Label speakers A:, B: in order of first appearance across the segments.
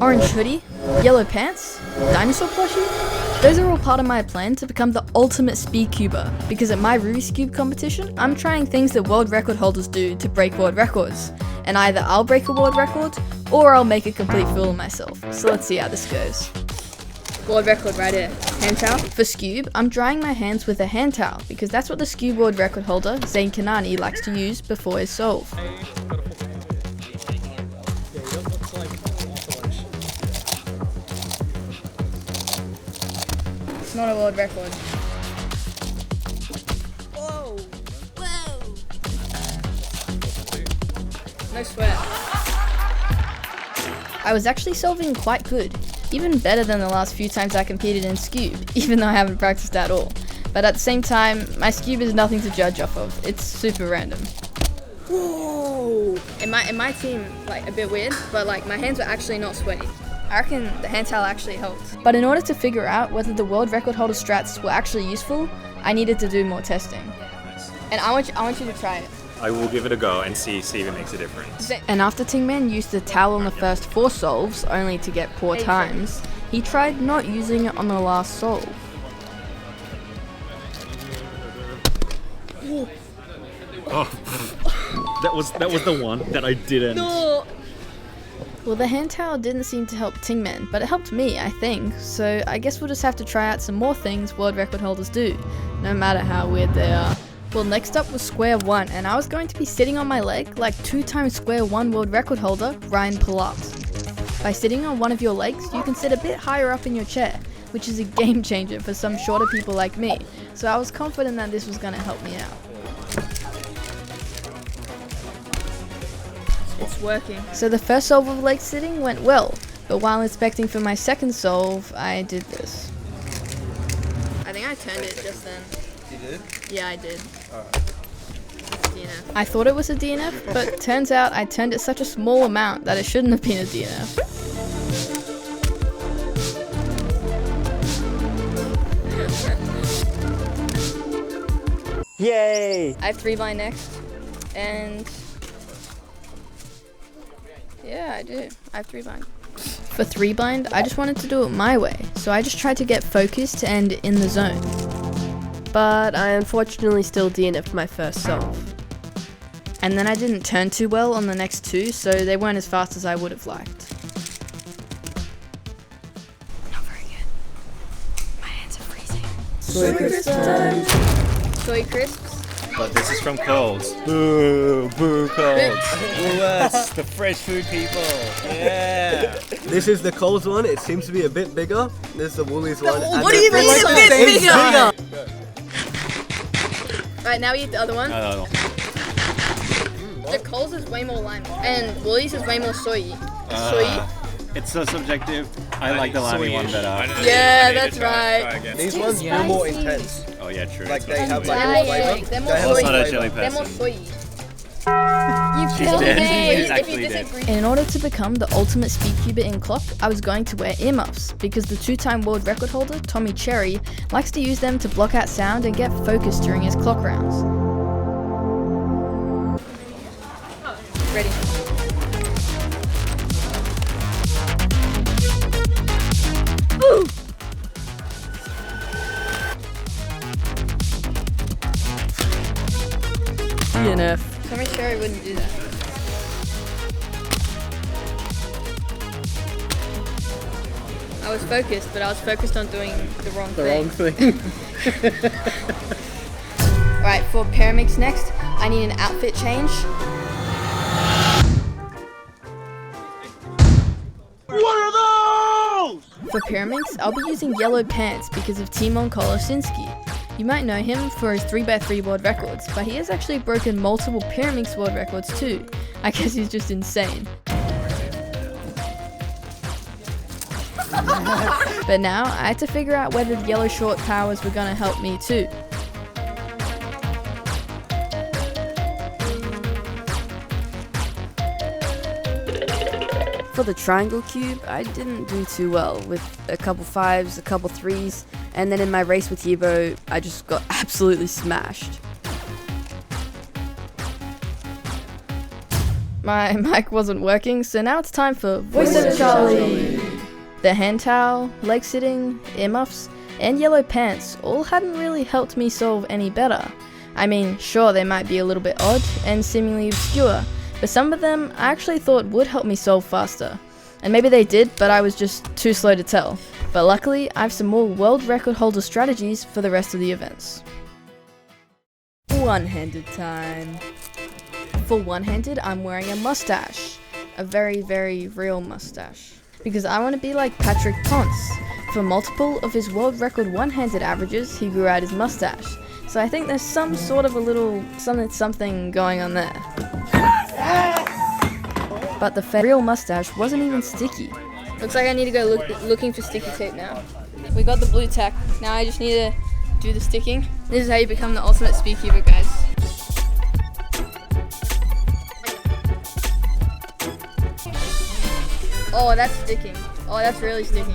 A: orange hoodie, yellow pants, dinosaur plushie. Those are all part of my plan to become the ultimate speed cuber, because at my Rubik's Cube competition, I'm trying things that world record holders do to break world records. And either I'll break a world record, or I'll make a complete fool of myself. So let's see how this goes. World record right here. Hand towel. For Scube, I'm drying my hands with a hand towel, because that's what the Scube world record holder, Zayn Khanani, likes to use before his solve. It's not a world record. Whoa! Whoa! No sweat. I was actually solving quite good. Even better than the last few times I competed in Scube, even though I haven't practiced at all. But at the same time, my Scube is nothing to judge off of. It's super random. Whoa! In my team, like a bit weird, but like my hands were actually not sweaty. I reckon the hand towel actually helped. But in order to figure out whether the world record holder strats were actually useful, I needed to do more testing. And I want you to try it.
B: I will give it a go and see if it makes a difference.
A: And after Tymon used the towel on the first 4 solves, only to get poor times, he tried not using it on the last solve.
B: Oh, that was the one that I didn't.
A: No. Well, the hand towel didn't seem to help Tymon, but it helped me, I think. So I guess we'll just have to try out some more things world record holders do, no matter how weird they are. Well, next up was square 1, and I was going to be sitting on my leg like 2 times square 1 world record holder, Pilat. By sitting on one of your legs, you can sit a bit higher up in your chair, which is a game changer for some shorter people like me, so I was confident that this was going to help me out. It's working. So the first solve of leg sitting went well, but while inspecting for my second solve, I did this. I think I turned it just then.
C: You did?
A: Yeah, I did. DNF. I thought it was a DNF, but turns out I turned it such a small amount that it shouldn't have been a DNF.
C: Yay!
A: I have 3-blind next, and yeah, I do. I have 3-blind. For 3-blind, I just wanted to do it my way, so I just tried to get focused and in the zone.
D: But I unfortunately still DNF'd my first solve.
A: And then I didn't turn too well on the next 2, so they weren't as fast as I would have liked. Not very good. My hands are freezing.
D: Soy crisps time!
A: Soy crisps.
B: But this is from Coles.
C: Boo! Boo, Coles! Woolworths, the fresh food people! Yeah!
E: This is the Coles one, it seems to be a bit bigger. This is the Woolies one.
A: What do you mean
E: like
A: a bit bigger?
E: bigger?
A: Right, now we eat the other one.
B: No.
A: The Coles is way more lime, and Woolies is way more soy. Soy?
B: It's so subjective. I like the limey one better.
A: Yeah, that's right.
E: These ones are more intense.
B: Oh yeah, true.
E: Like
B: It's
E: they have
B: not
E: like more
A: Yeah,
E: flavor.
A: they're more
E: They have
A: soy.
B: I'm not a
E: flavor.
B: chili
A: They're more
B: person.
A: soy.
D: You killed
B: dead.
D: me!
B: She's actually dead.
A: And in order to become the ultimate speedcuber in clock, I was going to wear earmuffs, because the 2-time world record holder, Tommy Cherry, likes to use them to block out sound and get focused during his clock rounds. Ready. Ooh!
D: DNF.
A: Tommy Cherry wouldn't do that. I was focused, but I was focused on doing the wrong thing. Right, for Paramix next, I need an outfit change.
C: What are those?
A: For Paramix, I'll be using yellow pants because of Tymon Kolasinski. You might know him for his 3x3 world records, but he has actually broken multiple Paramix world records too. I guess he's just insane. But now, I had to figure out whether the yellow short powers were gonna help me too.
D: For the triangle cube, I didn't do too well, with a couple 5s, a couple 3s, and then in my race with Yibo, I just got absolutely smashed.
A: My mic wasn't working, so now it's time for Voice of Charlie! The hand towel, leg sitting, earmuffs, and yellow pants all hadn't really helped me solve any better. I mean, sure, they might be a little bit odd and seemingly obscure, but some of them I actually thought would help me solve faster. And maybe they did, but I was just too slow to tell. But luckily, I have some more world record holder strategies for the rest of the events. One-handed time. For one-handed, I'm wearing a mustache. A very, very real mustache. Because I want to be like Patrick Ponce. For multiple of his world record one-handed averages, he grew out his mustache. So I think there's some sort of a little something going on there. But the real mustache wasn't even sticky. Looks like I need to go looking for sticky tape now. We got the blue tack. Now I just need to do the sticking. This is how you become the ultimate speedcuber, guys. Oh, that's sticking. Oh, that's really sticking.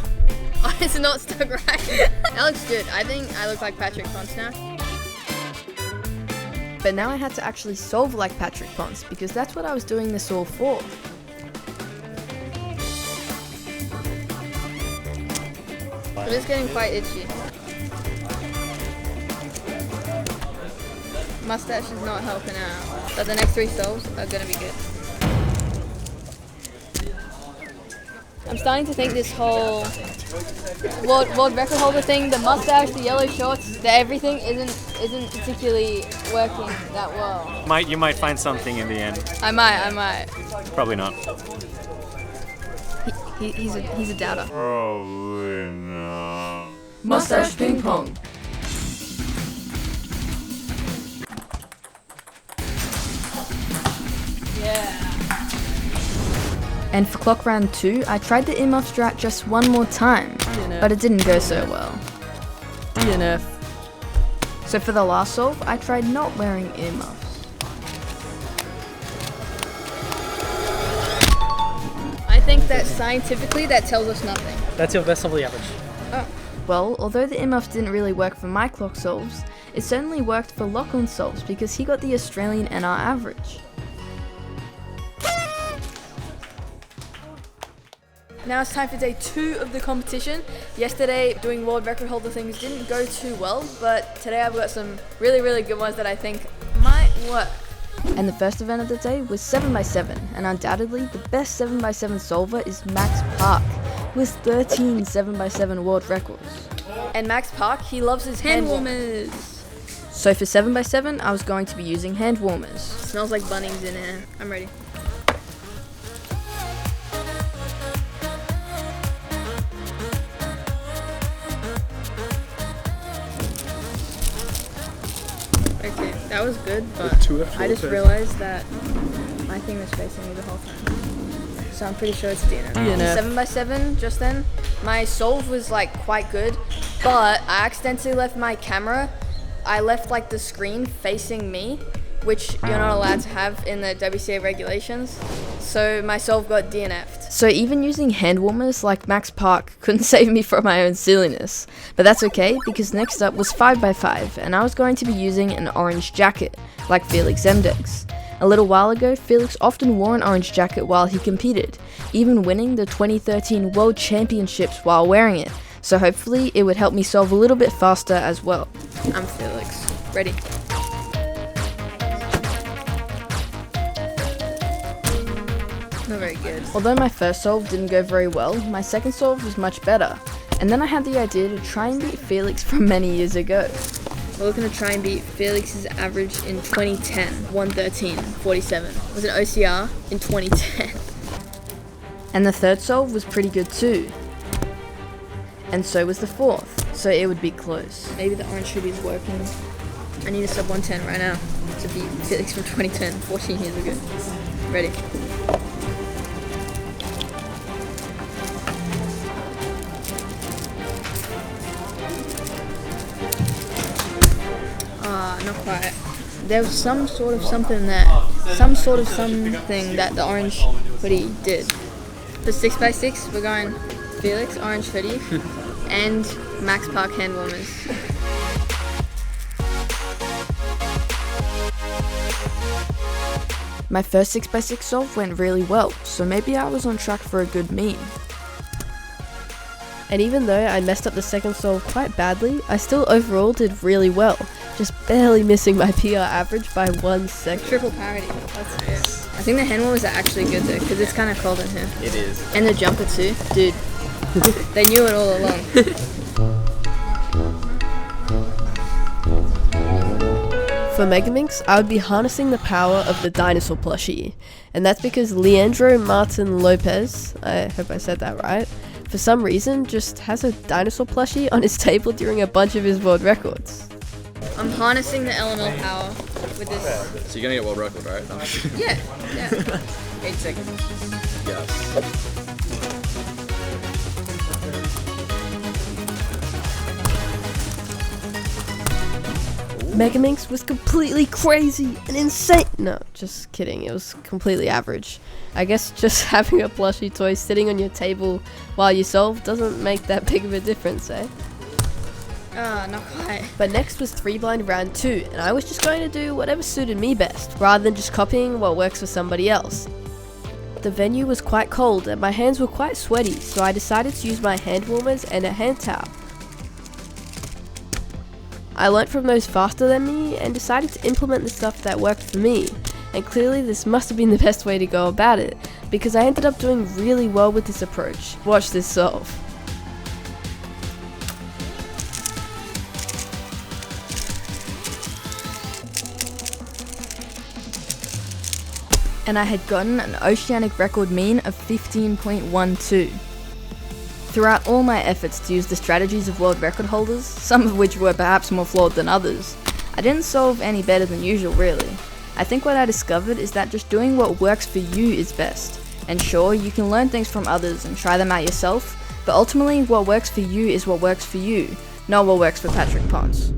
A: Oh, it's not stuck right. That looks good. I think I look like Patrick Ponce now. But now I had to actually solve like Patrick Ponce because that's what I was doing this all for. It is getting quite itchy. Mustache is not helping out, but the next 3 solves are gonna be good. I'm starting to think this whole world record holder thing, the mustache, the yellow shorts, the everything isn't particularly working that well.
C: You might find something in the end.
A: I might.
C: Probably not.
A: He's a doubter.
C: Probably not.
A: Mustache ping pong. Yeah. And for clock round 2, I tried the earmuff strat just one more time, but it didn't go so well. DNF. So for the last solve, I tried not wearing earmuffs. I think that scientifically that tells us nothing.
F: That's your best of the average.
A: Oh. Well, although the earmuffs didn't really work for my clock solves, it certainly worked for Lachlan's solves because he got the Australian NR average. Now it's time for day 2 of the competition. Yesterday, doing world record holder things didn't go too well, but today I've got some really, really good ones that I think might work. And the first event of the day was 7x7, and undoubtedly the best 7x7 solver is Max Park, with 13 7x7 world records. And Max Park, he loves his hand warmers. So for 7x7, I was going to be using hand warmers. Smells like Bunnings in here. I'm ready. Okay, that was good, but I just realized that my thing was facing me the whole time. So I'm pretty sure it's DNF. 7x7 just then, my solve was like quite good, but I accidentally left my camera. I left like the screen facing me, which you're not allowed to have in the WCA regulations. So my solve got DNF'd. So even using hand warmers like Max Park couldn't save me from my own silliness. But that's okay, because next up was 5x5, and I was going to be using an orange jacket, like Feliks Zemdegs. A little while ago, Felix often wore an orange jacket while he competed, even winning the 2013 World Championships while wearing it. So hopefully it would help me solve a little bit faster as well. I'm Felix. Ready? Not very good. Although my first solve didn't go very well, my second solve was much better. And then I had the idea to try and beat Felix from many years ago. We're looking to try and beat Felix's average in 2010, 113.47. It was an OCR in 2010. And the third solve was pretty good too. And so was the fourth, so it would be close. Maybe the orange hoodie is working. I need a sub 110 right now to beat Felix from 2010, 14 years ago. Ready? Not quite. There was some sort of something there. Some sort of something that the orange hoodie did. For 6x6, we're going Felix, orange hoodie, and Max Park hand warmers. My first 6x6 solve went really well, so maybe I was on track for a good meme.
D: And even though I messed up the second solve quite badly, I still overall did really well, just barely missing my PR average by 1 second.
A: Triple parity. That's fair. I think the hand warmers are actually good though, because it's kind of cold in here.
C: It is.
A: And the jumper too. Dude, they knew it all along.
D: For Megaminx, I would be harnessing the power of the dinosaur plushie, and that's because Leandro Martín López, I hope I said that right, for some reason just has a dinosaur plushie on his table during a bunch of his world records.
A: I'm harnessing the elemental power with this.
C: So you're gonna get world record, right?
A: Yeah. 8 seconds.
C: Yes.
D: Megaminx was completely crazy and insane. No, just kidding. It was completely average. I guess just having a plushie toy sitting on your table while you solve doesn't make that big of a difference, eh?
A: Not quite.
D: But next was 3 blind round 2, and I was just going to do whatever suited me best, rather than just copying what works for somebody else. The venue was quite cold and my hands were quite sweaty, so I decided to use my hand warmers and a hand towel. I learnt from those faster than me and decided to implement the stuff that worked for me, and clearly this must have been the best way to go about it, because I ended up doing really well with this approach. Watch this solve.
A: And I had gotten an oceanic record mean of 15.12. Throughout all my efforts to use the strategies of world record holders, some of which were perhaps more flawed than others, I didn't solve any better than usual really. I think what I discovered is that just doing what works for you is best. And sure, you can learn things from others and try them out yourself, but ultimately what works for you is what works for you, not what works for Patrick Ponce.